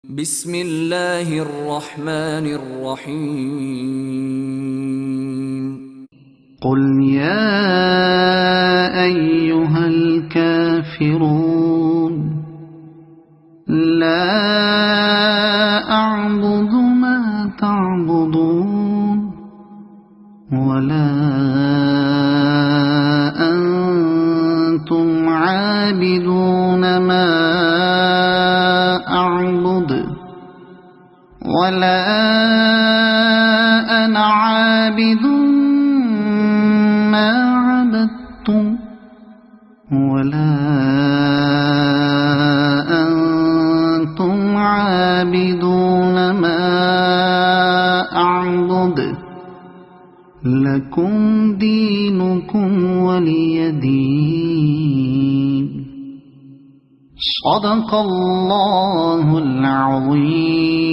بسم الله الرحمن الرحيم قل يا أيها الكافرون لا أعبد ما تعبدون ولا أنتم عابدون ما أعبد ولا أنا عابد ما عبدتم ولا أنتم عابدون ما أعبد لكم دينكم ولي دين. صدق الله العظيم.